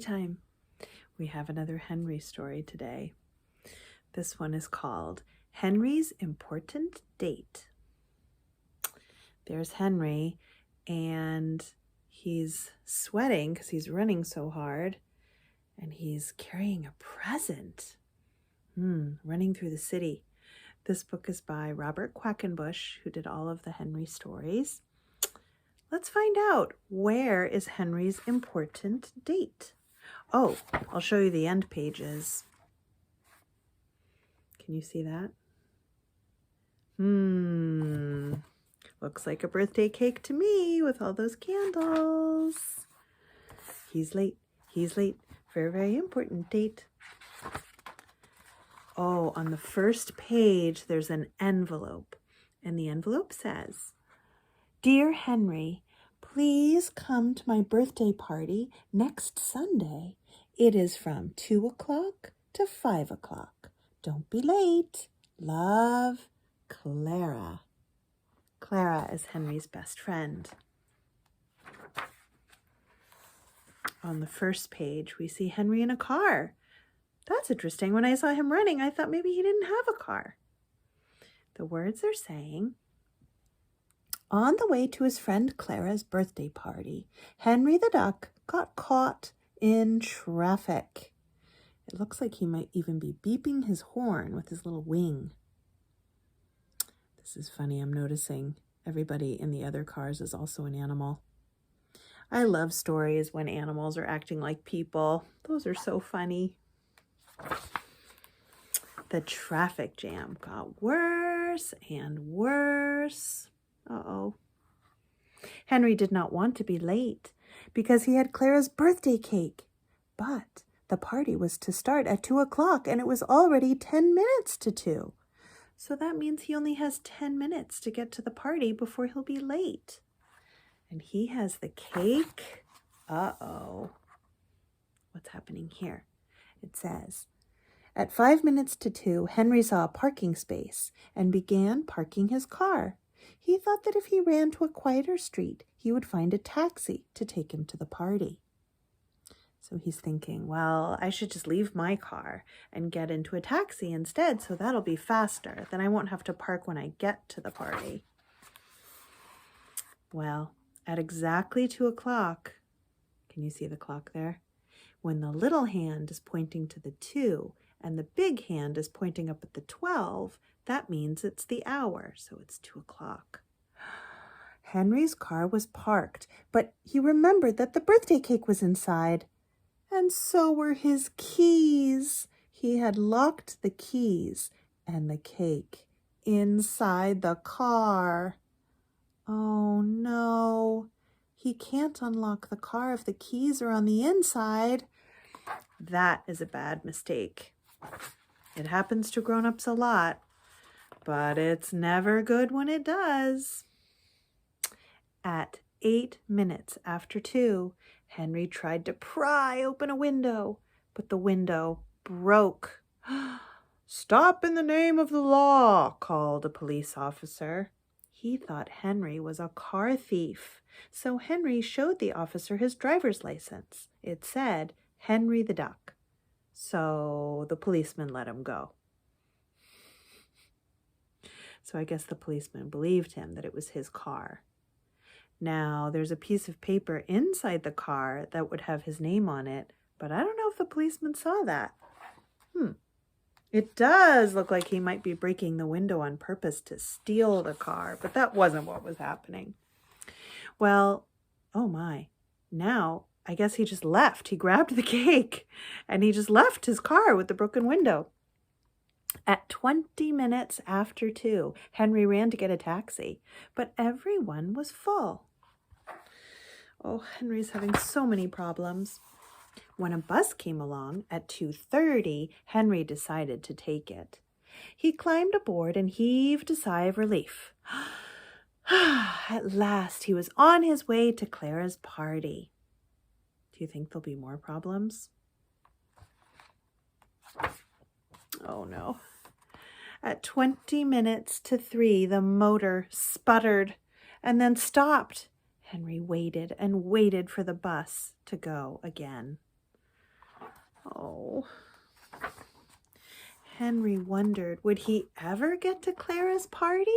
time. We have another Henry story today. This one is called Henry's Important Date. There's Henry, and he's sweating because he's running so hard, and he's carrying a present, running through the city. This book is by Robert Quackenbush, who did all of the Henry stories. Let's find out, where is Henry's important date? Oh, I'll show you the end pages. Can you see that? Looks like a birthday cake to me with all those candles. He's late. He's late for a very important date. Oh, on the first page, there's an envelope, and the envelope says, "Dear Henry, please come to my birthday party next Sunday. It is from 2 o'clock to 5 o'clock. Don't be late. Love, Clara." Clara is Henry's best friend. On the first page, we see Henry in a car. That's interesting. When I saw him running, I thought maybe he didn't have a car. The words are saying, on the way to his friend Clara's birthday party, Henry the Duck got caught in traffic. It looks like he might even be beeping his horn with his little wing. This is funny. I'm noticing everybody in the other cars is also an animal. I love stories when animals are acting like people. Those are so funny. The traffic jam got worse and worse. Uh-oh. Henry did not want to be late because he had Clara's birthday cake. But the party was to start at 2 o'clock and it was already 10 minutes to 2. So that means he only has 10 minutes to get to the party before he'll be late. And he has the cake. Uh-oh. What's happening here? It says, at 5 minutes to 2, Henry saw a parking space and began parking his car. He thought that if he ran to a quieter street, he would find a taxi to take him to the party. So he's thinking, well, I should just leave my car and get into a taxi instead, so that'll be faster. Then I won't have to park when I get to the party. Well, at exactly 2 o'clock, can you see the clock there? When the little hand is pointing to the 2 and the big hand is pointing up at the 12, that means it's the hour, so it's 2 o'clock. Henry's car was parked, but he remembered that the birthday cake was inside. And so were his keys. He had locked the keys and the cake inside the car. Oh no, he can't unlock the car if the keys are on the inside. That is a bad mistake. It happens to grown-ups a lot, but it's never good when it does. At 8 minutes after 2, Henry tried to pry open a window, but the window broke. "Stop in the name of the law," called a police officer. He thought Henry was a car thief, so Henry showed the officer his driver's license. It said Henry the Duck. So the policeman let him go. So I guess the policeman believed him that it was his car. Now, there's a piece of paper inside the car that would have his name on it, but I don't know if the policeman saw that. It does look like he might be breaking the window on purpose to steal the car, but that wasn't what was happening. Well, oh my, now I guess he just left. He grabbed the cake and he just left his car with the broken window. At 20 minutes after 2, Henry ran to get a taxi, but everyone was full. Oh, Henry's having so many problems. When a bus came along at 2:30, Henry decided to take it. He climbed aboard and heaved a sigh of relief. At last, he was on his way to Clara's party. Do you think there'll be more problems? Oh no. At 20 minutes to 3, the motor sputtered and then stopped. Henry waited and waited for the bus to go again. Oh. Henry wondered, would he ever get to Clara's party?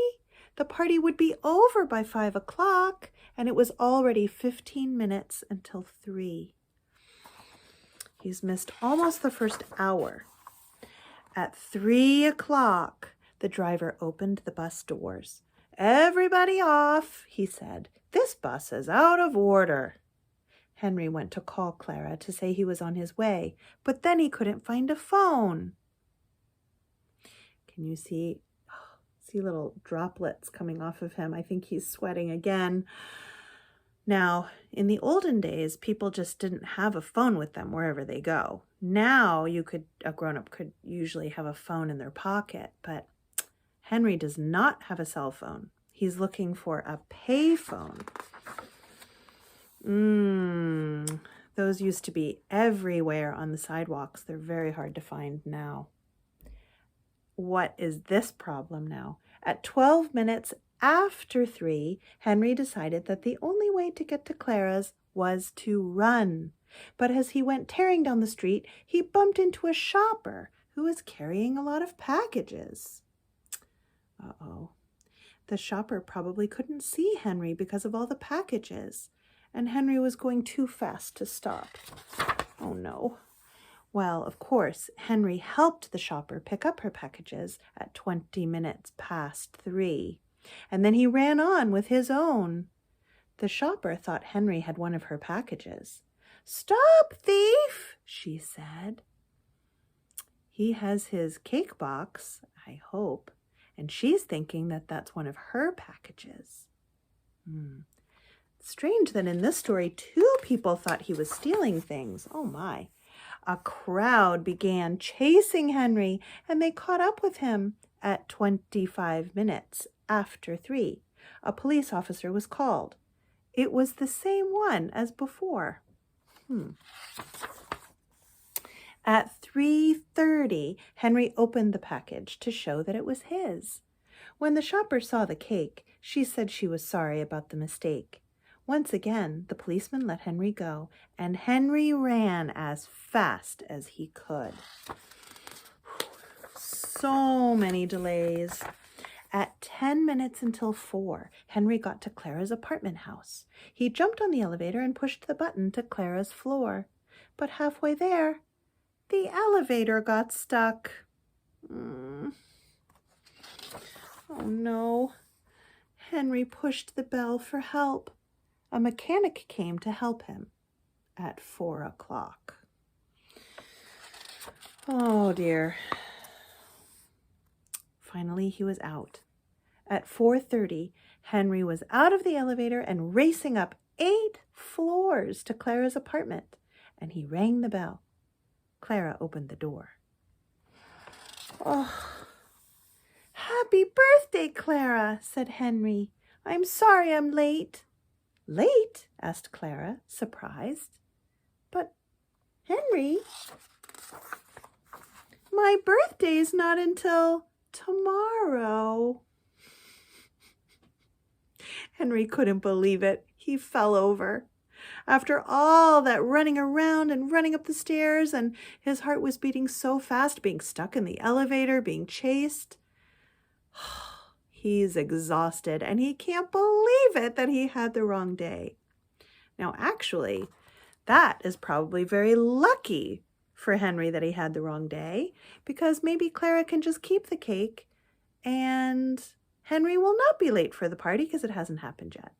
The party would be over by 5 o'clock, and it was already 15 minutes until 3. He's missed almost the first hour. At 3 o'clock, the driver opened the bus doors. "Everybody off," he said. "This bus is out of order." Henry went to call Clara to say he was on his way, but then he couldn't find a phone. Can you see little droplets coming off of him? I think he's sweating again. Now, in the olden days, people just didn't have a phone with them wherever they go. Now a grown-up could usually have a phone in their pocket, but Henry does not have a cell phone. He's looking for a pay phone. Those used to be everywhere on the sidewalks. They're very hard to find now. What is this problem now? At 12 minutes after 3, Henry decided that the only way to get to Clara's was to run. But as he went tearing down the street, he bumped into a shopper who was carrying a lot of packages. Uh-oh. The shopper probably couldn't see Henry because of all the packages, and Henry was going too fast to stop. Oh no. Well, of course, Henry helped the shopper pick up her packages at 20 minutes past 3, and then he ran on with his own. The shopper thought Henry had one of her packages. "Stop, thief," she said. He has his cake box, I hope, and she's thinking that that's one of her packages. Strange that in this story, 2 people thought he was stealing things. Oh my. A crowd began chasing Henry, and they caught up with him at 25 minutes after 3. A police officer was called. It was the same one as before. At 3:30, Henry opened the package to show that it was his. When the shopper saw the cake, she said she was sorry about the mistake. Once again, the policeman let Henry go, and Henry ran as fast as he could. So many delays. At 10 minutes until 4, Henry got to Clara's apartment house. He jumped on the elevator and pushed the button to Clara's floor. But halfway there, the elevator got stuck. Oh no. Henry pushed the bell for help. A mechanic came to help him at 4 o'clock. Oh dear. Finally, he was out. At 4:30, Henry was out of the elevator and racing up 8 floors to Clara's apartment, and he rang the bell. Clara opened the door. "Oh, happy birthday, Clara," said Henry. "I'm sorry I'm late." "Late?" asked Clara, surprised. "But, Henry, my birthday's not until tomorrow." Henry couldn't believe it. He fell over. After all that running around and running up the stairs, and his heart was beating so fast, being stuck in the elevator, being chased. He's exhausted, and he can't believe it that he had the wrong day. Now, actually, that is probably very lucky for Henry that he had the wrong day, because maybe Clara can just keep the cake, and Henry will not be late for the party because it hasn't happened yet.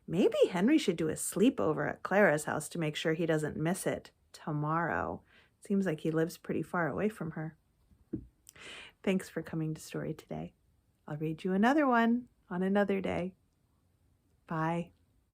Maybe Henry should do a sleepover at Clara's house to make sure he doesn't miss it tomorrow. Seems like he lives pretty far away from her. Thanks for coming to Story today. I'll read you another one on another day. Bye.